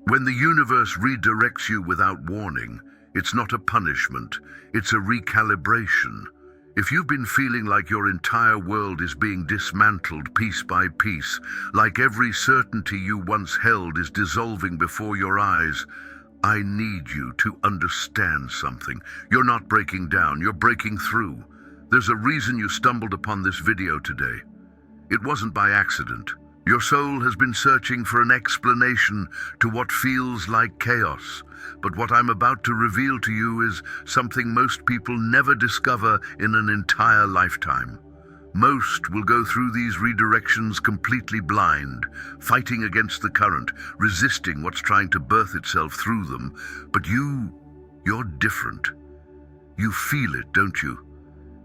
When the universe redirects you without warning, it's not a punishment, it's a recalibration. If you've been feeling like your entire world is being dismantled piece by piece, like every certainty you once held is dissolving before your eyes, I need you to understand something. You're not breaking down, you're breaking through. There's a reason you stumbled upon this video today. It wasn't by accident. Your soul has been searching for an explanation to what feels like chaos. But what I'm about to reveal to you is something most people never discover in an entire lifetime. Most will go through these redirections completely blind, fighting against the current, resisting what's trying to birth itself through them. But you're different. You feel it, don't you?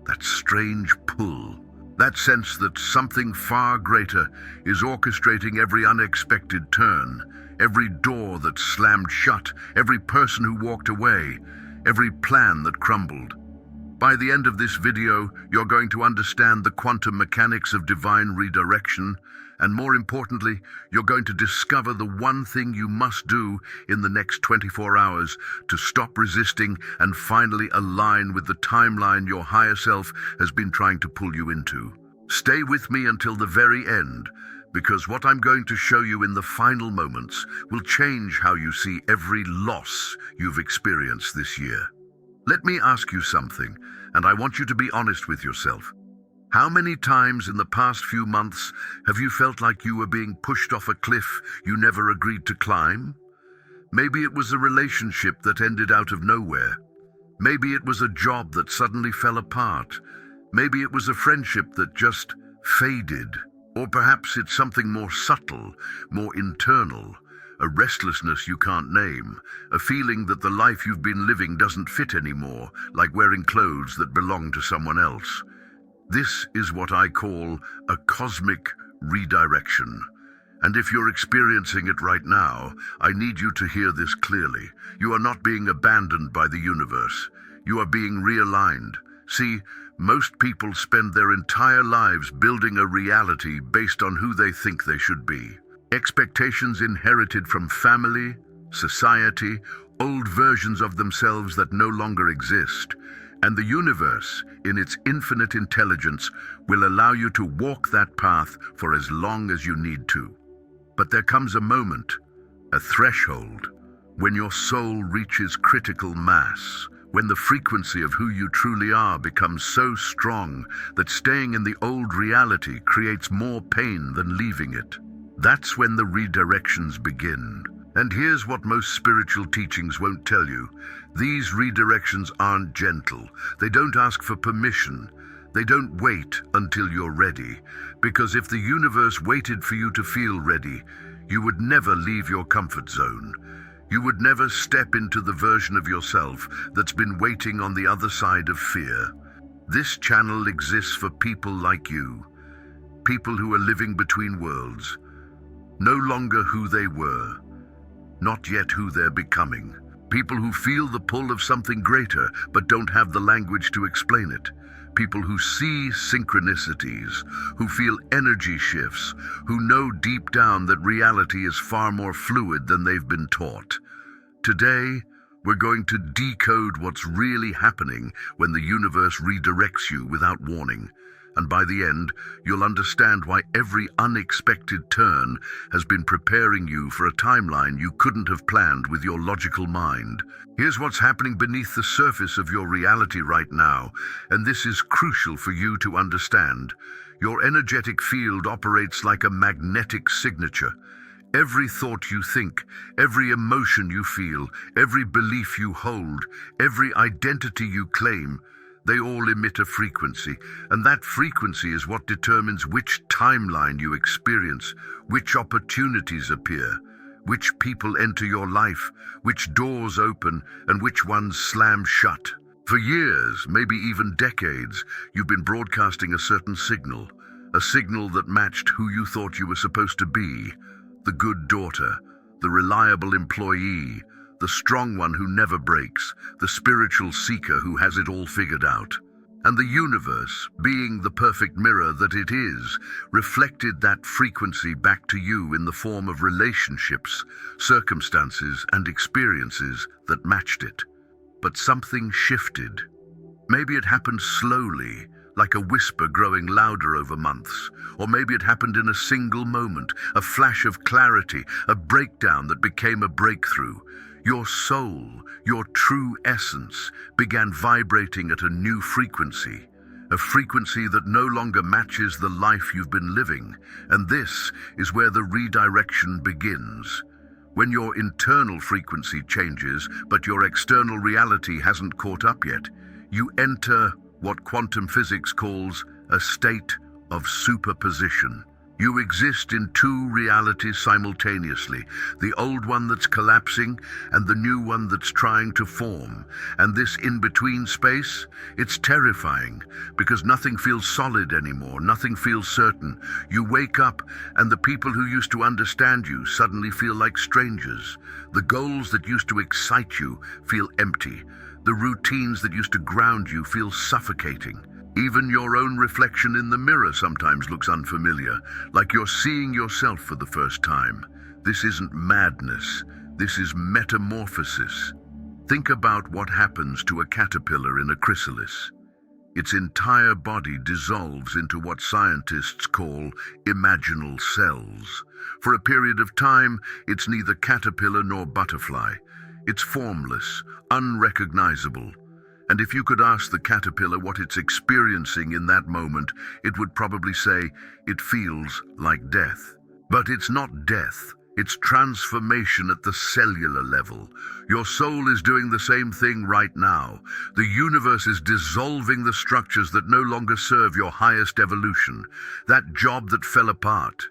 That strange pull. That sense that something far greater is orchestrating every unexpected turn, every door that slammed shut, every person who walked away, every plan that crumbled. By the end of this video, you're going to understand the quantum mechanics of divine redirection, and more importantly, you're going to discover the one thing you must do in the next 24 hours to stop resisting and finally align with the timeline your higher self has been trying to pull you into. Stay with me until the very end, because what I'm going to show you in the final moments will change how you see every loss you've experienced this year. Let me ask you something, and I want you to be honest with yourself. How many times in the past few months have you felt like you were being pushed off a cliff you never agreed to climb? Maybe it was a relationship that ended out of nowhere. Maybe it was a job that suddenly fell apart. Maybe it was a friendship that just faded. Or perhaps it's something more subtle, more internal. A restlessness you can't name, a feeling that the life you've been living doesn't fit anymore, like wearing clothes that belong to someone else. This is what I call a cosmic redirection. And if you're experiencing it right now, I need you to hear this clearly. You are not being abandoned by the universe. You are being realigned. See, most people spend their entire lives building a reality based on who they think they should be. Expectations inherited from family, society, old versions of themselves that no longer exist. And the universe, in its infinite intelligence, will allow you to walk that path for as long as you need to. But there comes a moment, a threshold, when your soul reaches critical mass, when the frequency of who you truly are becomes so strong that staying in the old reality creates more pain than leaving it. That's when the redirections begin. And here's what most spiritual teachings won't tell you. These redirections aren't gentle. They don't ask for permission. They don't wait until you're ready. Because if the universe waited for you to feel ready, you would never leave your comfort zone. You would never step into the version of yourself that's been waiting on the other side of fear. This channel exists for people like you. People who are living between worlds. No longer who they were, not yet who they're becoming. People who feel the pull of something greater but don't have the language to explain it. People who see synchronicities, who feel energy shifts, who know deep down that reality is far more fluid than they've been taught. Today, we're going to decode what's really happening when the universe redirects you without warning. And by the end, you'll understand why every unexpected turn has been preparing you for a timeline you couldn't have planned with your logical mind. Here's what's happening beneath the surface of your reality right now, and this is crucial for you to understand. Your energetic field operates like a magnetic signature. Every thought you think, every emotion you feel, every belief you hold, every identity you claim, they all emit a frequency, and that frequency is what determines which timeline you experience, which opportunities appear, which people enter your life, which doors open, and which ones slam shut. For years, maybe even decades, you've been broadcasting a certain signal, a signal that matched who you thought you were supposed to be, the good daughter, the reliable employee, the strong one who never breaks, the spiritual seeker who has it all figured out. And the universe, being the perfect mirror that it is, reflected that frequency back to you in the form of relationships, circumstances, and experiences that matched it. But something shifted. Maybe it happened slowly, like a whisper growing louder over months. Or maybe it happened in a single moment, a flash of clarity, a breakdown that became a breakthrough. Your soul, your true essence, began vibrating at a new frequency, a frequency that no longer matches the life you've been living. And this is where the redirection begins. When your internal frequency changes, but your external reality hasn't caught up yet, you enter what quantum physics calls a state of superposition. You exist in two realities simultaneously, the old one that's collapsing and the new one that's trying to form. And this in-between space, it's terrifying because nothing feels solid anymore, nothing feels certain. You wake up and the people who used to understand you suddenly feel like strangers. The goals that used to excite you feel empty. The routines that used to ground you feel suffocating. Even your own reflection in the mirror sometimes looks unfamiliar, like you're seeing yourself for the first time. This isn't madness, this is metamorphosis. Think about what happens to a caterpillar in a chrysalis. Its entire body dissolves into what scientists call imaginal cells. For a period of time, it's neither caterpillar nor butterfly. It's formless, unrecognizable. And if you could ask the caterpillar what it's experiencing in that moment, it would probably say it feels like death. But it's not death, it's transformation at the cellular level. Your soul is doing the same thing right now. The universe is dissolving the structures that no longer serve your highest evolution. That job that fell apart.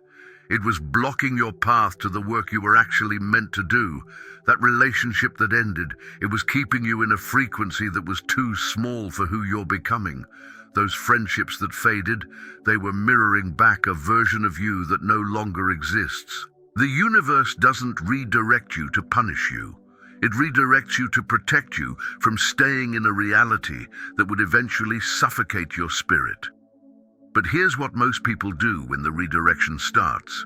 It was blocking your path to the work you were actually meant to do. That relationship that ended, it was keeping you in a frequency that was too small for who you're becoming. Those friendships that faded, they were mirroring back a version of you that no longer exists. The universe doesn't redirect you to punish you. It redirects you to protect you from staying in a reality that would eventually suffocate your spirit. But here's what most people do when the redirection starts.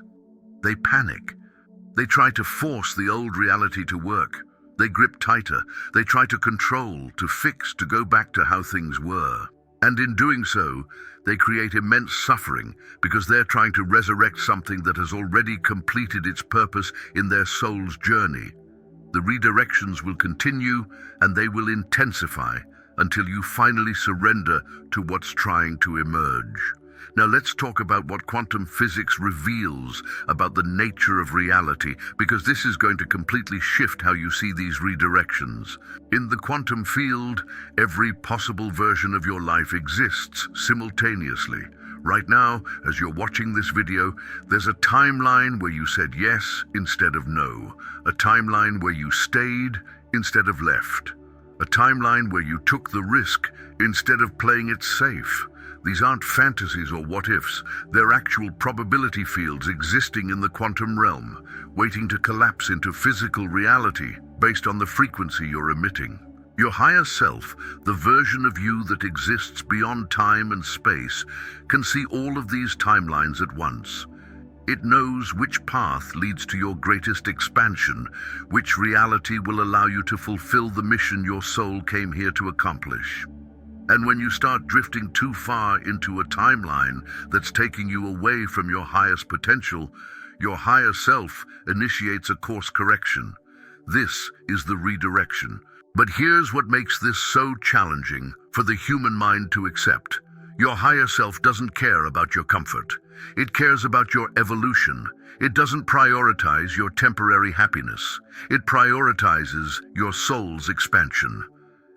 They panic. They try to force the old reality to work. They grip tighter. They try to control, to fix, to go back to how things were. And in doing so, they create immense suffering because they're trying to resurrect something that has already completed its purpose in their soul's journey. The redirections will continue and they will intensify until you finally surrender to what's trying to emerge. Now let's talk about what quantum physics reveals about the nature of reality, because this is going to completely shift how you see these redirections. In the quantum field, every possible version of your life exists simultaneously. Right now, as you're watching this video, there's a timeline where you said yes instead of no, a timeline where you stayed instead of left, a timeline where you took the risk instead of playing it safe. These aren't fantasies or what-ifs, they're actual probability fields existing in the quantum realm, waiting to collapse into physical reality based on the frequency you're emitting. Your higher self, the version of you that exists beyond time and space, can see all of these timelines at once. It knows which path leads to your greatest expansion, which reality will allow you to fulfill the mission your soul came here to accomplish. And when you start drifting too far into a timeline that's taking you away from your highest potential, your higher self initiates a course correction. This is the redirection. But here's what makes this so challenging for the human mind to accept. Your higher self doesn't care about your comfort. It cares about your evolution. It doesn't prioritize your temporary happiness. It prioritizes your soul's expansion.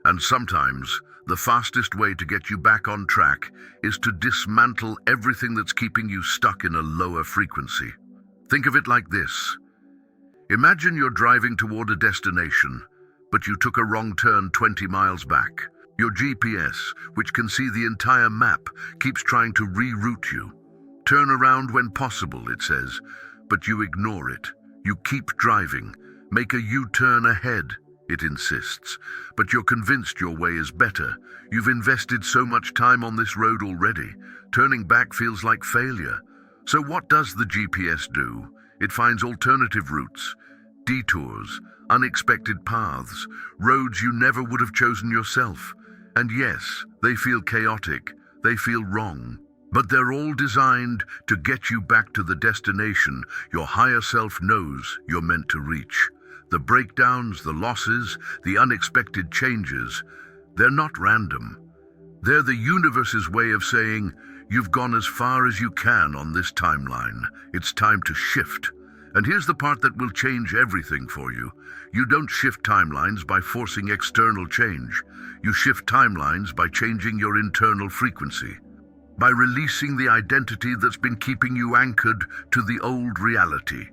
And sometimes, the fastest way to get you back on track is to dismantle everything that's keeping you stuck in a lower frequency. Think of it like this. Imagine you're driving toward a destination, but you took a wrong turn 20 miles back. Your GPS, which can see the entire map, keeps trying to reroute you. Turn around when possible, it says, but you ignore it. You keep driving. Make a U-turn ahead. it insists. But you're convinced your way is better. You've invested so much time on this road already. Turning back feels like failure. So what does the GPS do? It finds alternative routes, detours, unexpected paths, roads you never would have chosen yourself. And yes, they feel chaotic, they feel wrong. But they're all designed to get you back to the destination your higher self knows you're meant to reach. The breakdowns, the losses, the unexpected changes, they're not random. They're the universe's way of saying, you've gone as far as you can on this timeline. It's time to shift. And here's the part that will change everything for you. You don't shift timelines by forcing external change. You shift timelines by changing your internal frequency, by releasing the identity that's been keeping you anchored to the old reality.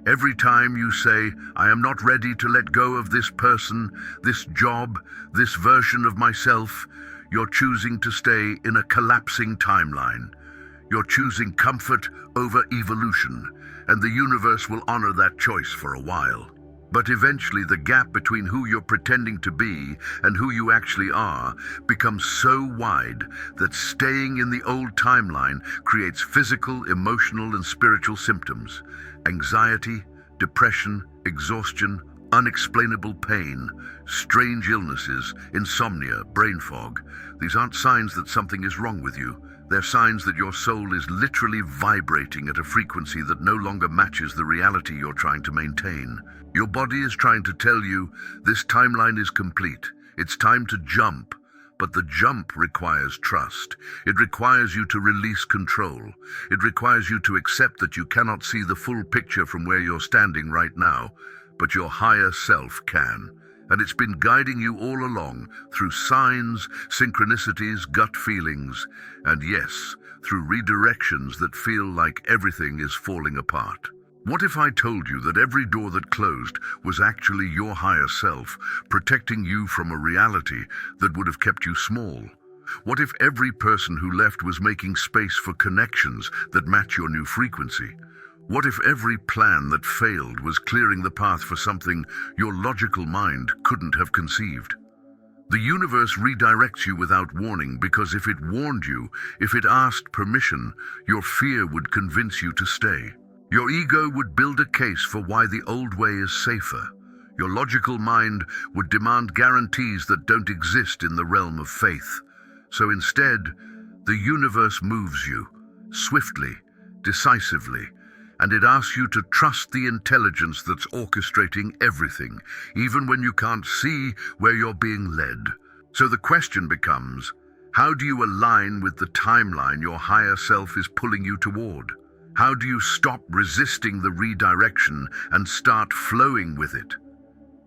Every time you say, I am not ready to let go of this person, this job, this version of myself, you're choosing to stay in a collapsing timeline. You're choosing comfort over evolution, and the universe will honor that choice for a while. But eventually the gap between who you're pretending to be and who you actually are becomes so wide that staying in the old timeline creates physical, emotional, and spiritual symptoms. Anxiety, depression, exhaustion, unexplainable pain, strange illnesses, insomnia, brain fog. These aren't signs that something is wrong with you. They're signs that your soul is literally vibrating at a frequency that no longer matches the reality you're trying to maintain. Your body is trying to tell you, this timeline is complete. It's time to jump. But the jump requires trust. It requires you to release control. It requires you to accept that you cannot see the full picture from where you're standing right now, but your higher self can. And it's been guiding you all along through signs, synchronicities, gut feelings, and yes, through redirections that feel like everything is falling apart. What if I told you that every door that closed was actually your higher self, protecting you from a reality that would have kept you small? What if every person who left was making space for connections that match your new frequency? What if every plan that failed was clearing the path for something your logical mind couldn't have conceived? The universe redirects you without warning because if it warned you, if it asked permission, your fear would convince you to stay. Your ego would build a case for why the old way is safer. Your logical mind would demand guarantees that don't exist in the realm of faith. So instead, the universe moves you, swiftly, decisively, and it asks you to trust the intelligence that's orchestrating everything, even when you can't see where you're being led. So the question becomes, how do you align with the timeline your higher self is pulling you toward? How do you stop resisting the redirection and start flowing with it?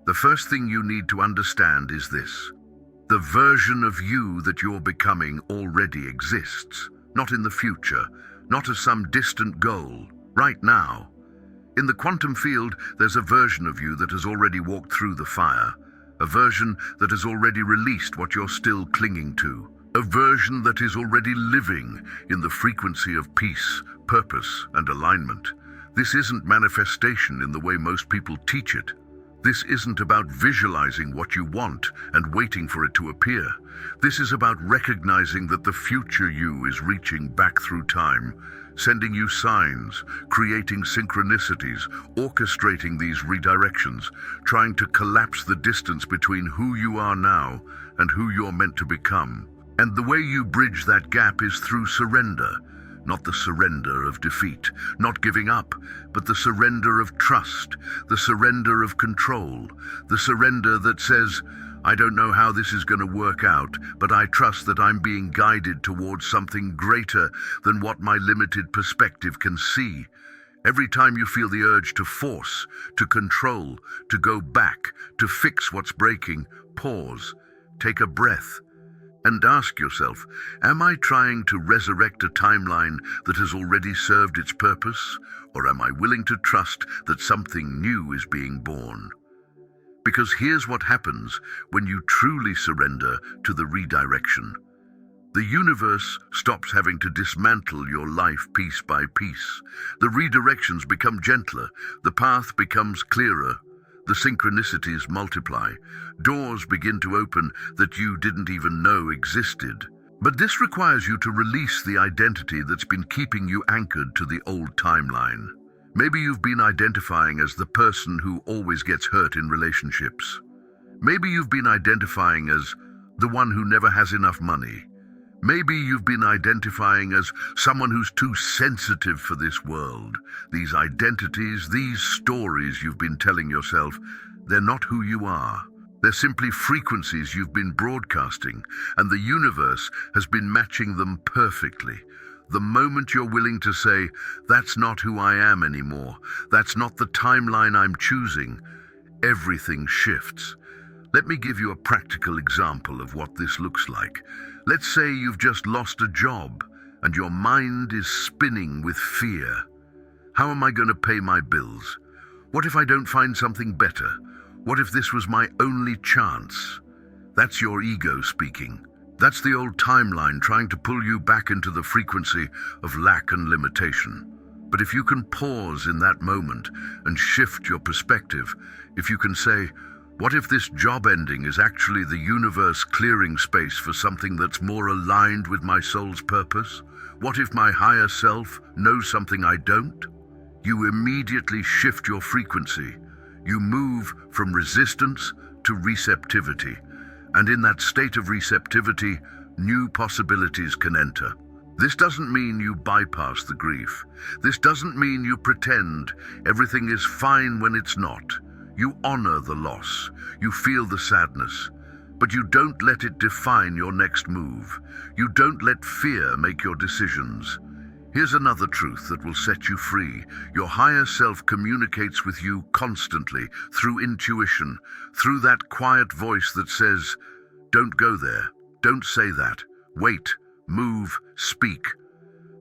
The first thing you need to understand is this. The version of you that you're becoming already exists, not in the future, not as some distant goal, right now. In the quantum field, there's a version of you that has already walked through the fire, a version that has already released what you're still clinging to, a version that is already living in the frequency of peace, purpose, and alignment. This isn't manifestation in the way most people teach it. This isn't about visualizing what you want and waiting for it to appear. This is about recognizing that the future you is reaching back through time, sending you signs, creating synchronicities, orchestrating these redirections, trying to collapse the distance between who you are now and who you're meant to become. And the way you bridge that gap is through surrender. Not the surrender of defeat, not giving up, but the surrender of trust, the surrender of control, the surrender that says, I don't know how this is going to work out, but I trust that I'm being guided towards something greater than what my limited perspective can see. Every time you feel the urge to force, to control, to go back, to fix what's breaking, pause, take a breath, and ask yourself, am I trying to resurrect a timeline that has already served its purpose, or am I willing to trust that something new is being born? Because here's what happens when you truly surrender to the redirection. The universe stops having to dismantle your life piece by piece. The redirections become gentler, the path becomes clearer, The synchronicities multiply. Doors begin to open that you didn't even know existed. But this requires you to release the identity that's been keeping you anchored to the old timeline. Maybe you've been identifying as the person who always gets hurt in relationships. Maybe you've been identifying as the one who never has enough money. Maybe you've been identifying as someone who's too sensitive for this world. These identities, these stories you've been telling yourself, they're not who you are. They're simply frequencies you've been broadcasting, and the universe has been matching them perfectly. The moment you're willing to say, that's not who I am anymore, that's not the timeline I'm choosing, everything shifts. Let me give you a practical example of what this looks like. Let's say you've just lost a job and your mind is spinning with fear. How am I going to pay my bills? What if I don't find something better? What if this was my only chance? That's your ego speaking. That's the old timeline trying to pull you back into the frequency of lack and limitation. But if you can pause in that moment and shift your perspective, if you can say, what if this job ending is actually the universe clearing space for something that's more aligned with my soul's purpose? What if my higher self knows something I don't? You immediately shift your frequency. You move from resistance to receptivity. And in that state of receptivity, new possibilities can enter. This doesn't mean you bypass the grief. This doesn't mean you pretend everything is fine when it's not. You honor the loss, you feel the sadness, but you don't let it define your next move. You don't let fear make your decisions. Here's another truth that will set you free. Your higher self communicates with you constantly, through intuition, through that quiet voice that says, don't go there, don't say that, wait, move, speak.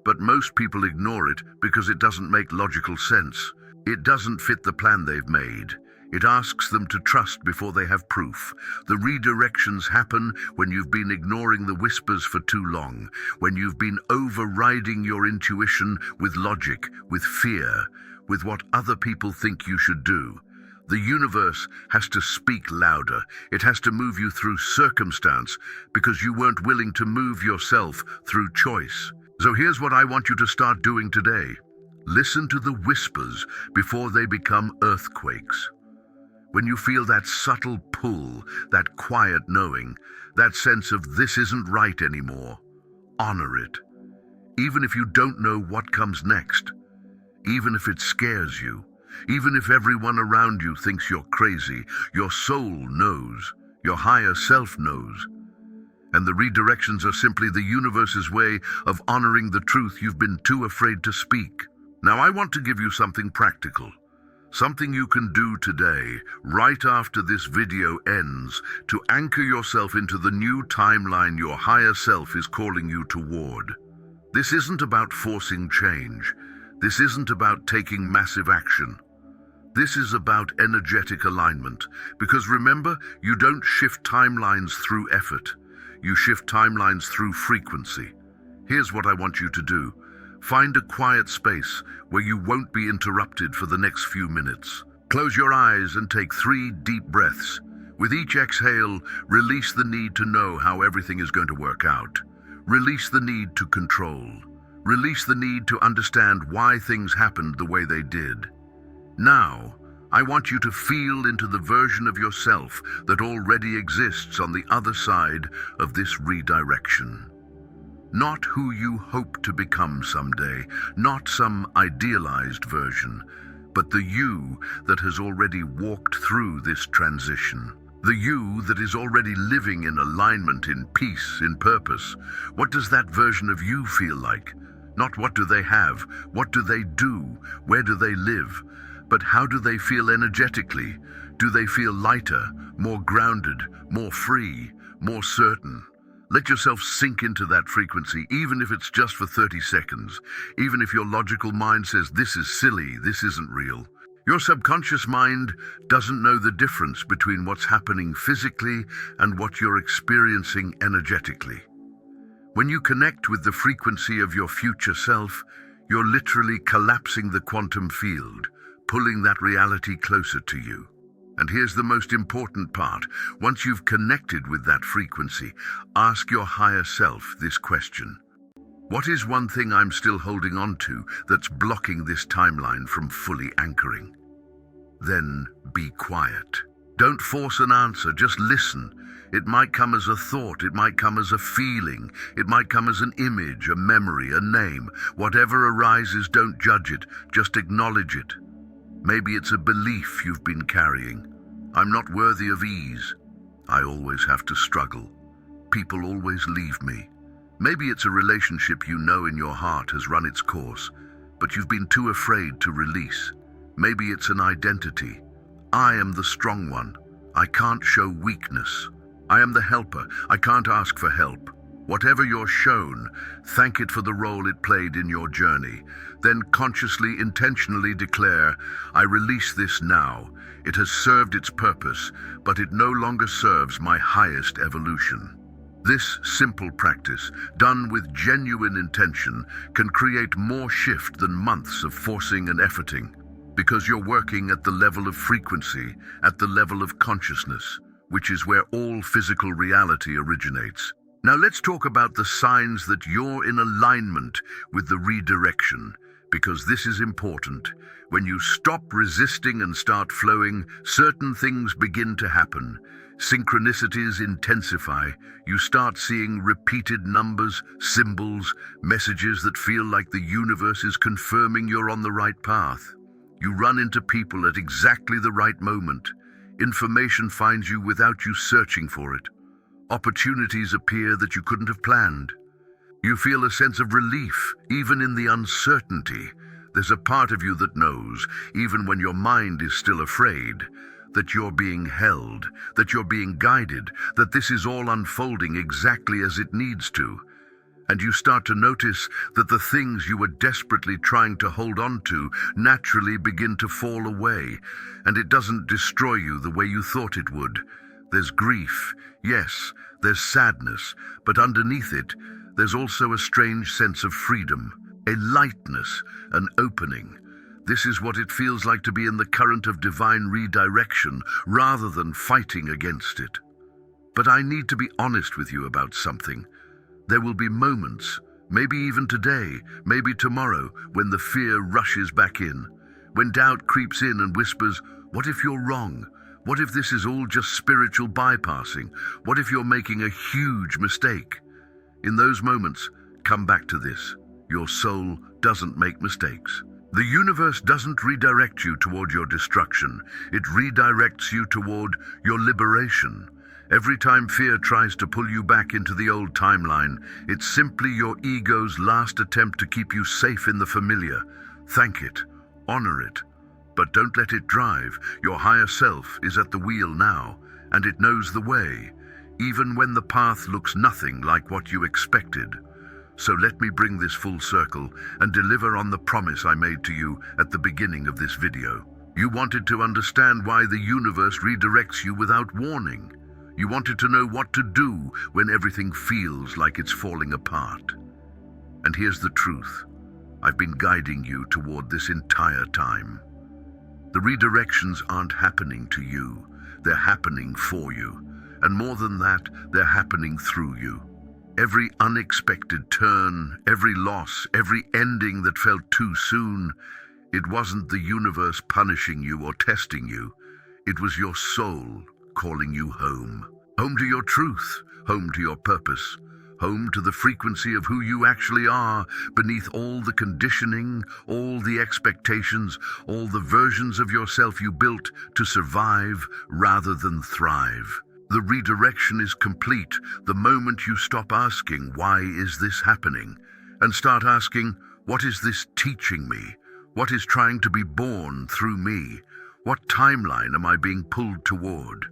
But most people ignore it because it doesn't make logical sense. It doesn't fit the plan they've made. It asks them to trust before they have proof. The redirections happen when you've been ignoring the whispers for too long, when you've been overriding your intuition with logic, with fear, with what other people think you should do. The universe has to speak louder. It has to move you through circumstance because you weren't willing to move yourself through choice. So here's what I want you to start doing today. Listen to the whispers before they become earthquakes. When you feel that subtle pull, that quiet knowing, that sense of this isn't right anymore, honor it. Even if you don't know what comes next, even if it scares you, even if everyone around you thinks you're crazy, your soul knows, your higher self knows. And the redirections are simply the universe's way of honoring the truth you've been too afraid to speak. Now I want to give you something practical. Something you can do today, right after this video ends, to anchor yourself into the new timeline your higher self is calling you toward. This isn't about forcing change. This isn't about taking massive action. This is about energetic alignment. Because remember, you don't shift timelines through effort. You shift timelines through frequency. Here's what I want you to do. Find a quiet space where you won't be interrupted for the next few minutes. Close your eyes and take 3 deep breaths. With each exhale, release the need to know how everything is going to work out. Release the need to control. Release the need to understand why things happened the way they did. Now, I want you to feel into the version of yourself that already exists on the other side of this redirection. Not who you hope to become someday, not some idealized version, but the you that has already walked through this transition. The you that is already living in alignment, in peace, in purpose. What does that version of you feel like? Not what do they have, what do they do, where do they live, but how do they feel energetically? Do they feel lighter, more grounded, more free, more certain? Let yourself sink into that frequency, even if it's just for 30 seconds. Even if your logical mind says, this is silly, this isn't real. Your subconscious mind doesn't know the difference between what's happening physically and what you're experiencing energetically. When you connect with the frequency of your future self, you're literally collapsing the quantum field, pulling that reality closer to you. And here's the most important part. Once you've connected with that frequency, ask your higher self this question. What is one thing I'm still holding on to that's blocking this timeline from fully anchoring? Then be quiet. Don't force an answer, just listen. It might come as a thought, it might come as a feeling, it might come as an image, a memory, a name. Whatever arises, don't judge it, just acknowledge it. Maybe it's a belief you've been carrying. I'm not worthy of ease. I always have to struggle. People always leave me. Maybe it's a relationship you know in your heart has run its course, but you've been too afraid to release. Maybe it's an identity. I am the strong one. I can't show weakness. I am the helper. I can't ask for help. Whatever you're shown, thank it for the role it played in your journey. Then consciously, intentionally declare, I release this now. It has served its purpose, but it no longer serves my highest evolution. This simple practice, done with genuine intention, can create more shift than months of forcing and efforting, because you're working at the level of frequency, at the level of consciousness, which is where all physical reality originates. Now let's talk about the signs that you're in alignment with the redirection, because this is important. When you stop resisting and start flowing, certain things begin to happen. Synchronicities intensify. You start seeing repeated numbers, symbols, messages that feel like the universe is confirming you're on the right path. You run into people at exactly the right moment. Information finds you without you searching for it. Opportunities appear that you couldn't have planned. You feel a sense of relief, even in the uncertainty. There's a part of you that knows, even when your mind is still afraid, that you're being held, that you're being guided, that this is all unfolding exactly as it needs to. And you start to notice that the things you were desperately trying to hold on to naturally begin to fall away, and it doesn't destroy you the way you thought it would. There's grief, yes, there's sadness, but underneath it, there's also a strange sense of freedom, a lightness, an opening. This is what it feels like to be in the current of divine redirection rather than fighting against it. But I need to be honest with you about something. There will be moments, maybe even today, maybe tomorrow, when the fear rushes back in, when doubt creeps in and whispers, what if you're wrong? What if this is all just spiritual bypassing? What if you're making a huge mistake? In those moments, come back to this. Your soul doesn't make mistakes. The universe doesn't redirect you toward your destruction. It redirects you toward your liberation. Every time fear tries to pull you back into the old timeline, it's simply your ego's last attempt to keep you safe in the familiar. Thank it. Honor it. But don't let it drive. Your higher self is at the wheel now, and it knows the way, even when the path looks nothing like what you expected. So let me bring this full circle and deliver on the promise I made to you at the beginning of this video. You wanted to understand why the universe redirects you without warning. You wanted to know what to do when everything feels like it's falling apart. And here's the truth. I've been guiding you toward this entire time. The redirections aren't happening to you. They're happening for you. And more than that, they're happening through you. Every unexpected turn, every loss, every ending that felt too soon, it wasn't the universe punishing you or testing you. It was your soul calling you home. Home to your truth, home to your purpose, home to the frequency of who you actually are, beneath all the conditioning, all the expectations, all the versions of yourself you built to survive rather than thrive. The redirection is complete the moment you stop asking, why is this happening? And start asking, what is this teaching me? What is trying to be born through me? What timeline am I being pulled toward?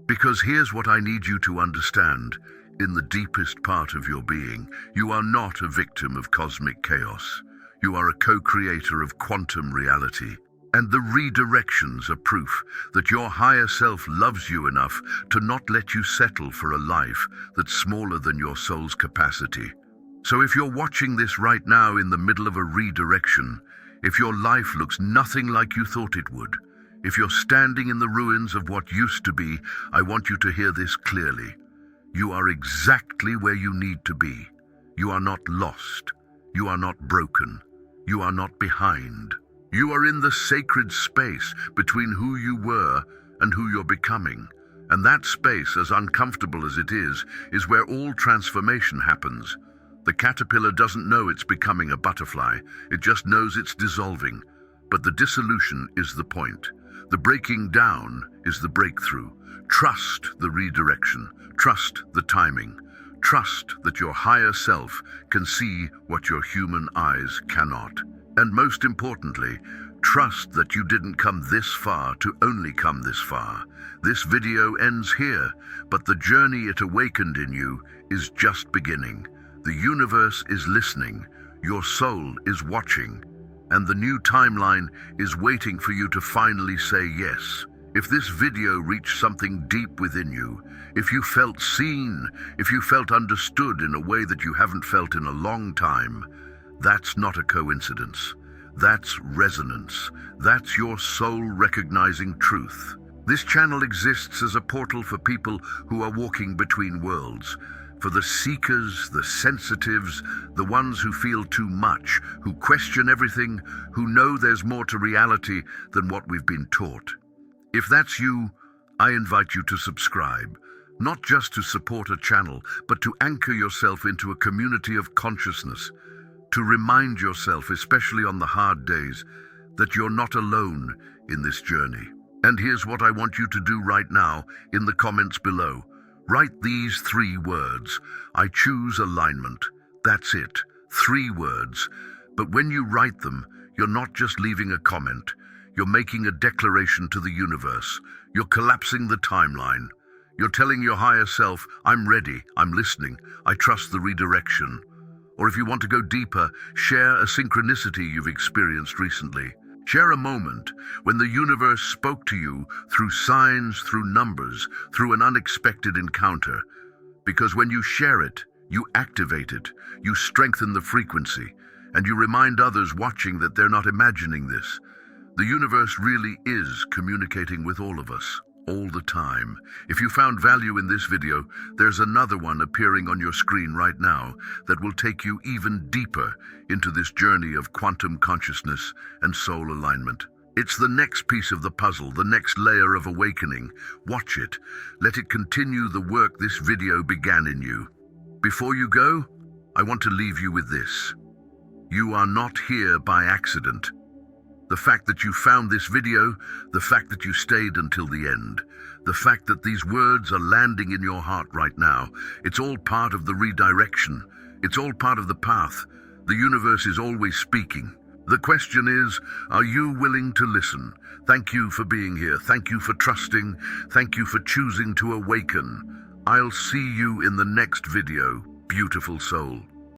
Because here's what I need you to understand. In the deepest part of your being, you are not a victim of cosmic chaos. You are a co-creator of quantum reality. And the redirections are proof that your higher self loves you enough to not let you settle for a life that's smaller than your soul's capacity. So if you're watching this right now in the middle of a redirection, if your life looks nothing like you thought it would, If you're standing in the ruins of what used to be, I want you to hear this clearly. You are exactly where you need to be. You are not lost. You are not broken. You are not behind. You are in the sacred space between who you were and who you're becoming. And that space, as uncomfortable as it is where all transformation happens. The caterpillar doesn't know it's becoming a butterfly. It just knows it's dissolving. But the dissolution is the point. The breaking down is the breakthrough. Trust the redirection. Trust the timing. Trust that your higher self can see what your human eyes cannot. And most importantly, trust that you didn't come this far to only come this far. This video ends here, but the journey it awakened in you is just beginning. The universe is listening, your soul is watching, and the new timeline is waiting for you to finally say yes. If this video reached something deep within you, if you felt seen, if you felt understood in a way that you haven't felt in a long time, that's not a coincidence. That's resonance. That's your soul recognizing truth. This channel exists as a portal for people who are walking between worlds, for the seekers, the sensitives, the ones who feel too much, who question everything, who know there's more to reality than what we've been taught. If that's you, I invite you to subscribe, not just to support a channel, but to anchor yourself into a community of consciousness, to remind yourself, especially on the hard days, that you're not alone in this journey. And here's what I want you to do right now in the comments below. Write these 3 words. I choose alignment. That's it. 3 words. But when you write them, you're not just leaving a comment. You're making a declaration to the universe. You're collapsing the timeline. You're telling your higher self, I'm ready, I'm listening, I trust the redirection. Or if you want to go deeper, share a synchronicity you've experienced recently. Share a moment when the universe spoke to you through signs, through numbers, through an unexpected encounter. Because when you share it, you activate it, you strengthen the frequency, and you remind others watching that they're not imagining this. The universe really is communicating with all of us, all the time. If you found value in this video, there's another one appearing on your screen right now that will take you even deeper into this journey of quantum consciousness and soul alignment. It's the next piece of the puzzle, the next layer of awakening. Watch it. Let it continue the work this video began in you. Before you go, I want to leave you with this. You are not here by accident. The fact that you found this video, the fact that you stayed until the end, the fact that these words are landing in your heart right now, it's all part of the redirection. It's all part of the path. The universe is always speaking. The question is, are you willing to listen? Thank you for being here. Thank you for trusting. Thank you for choosing to awaken. I'll see you in the next video, beautiful soul.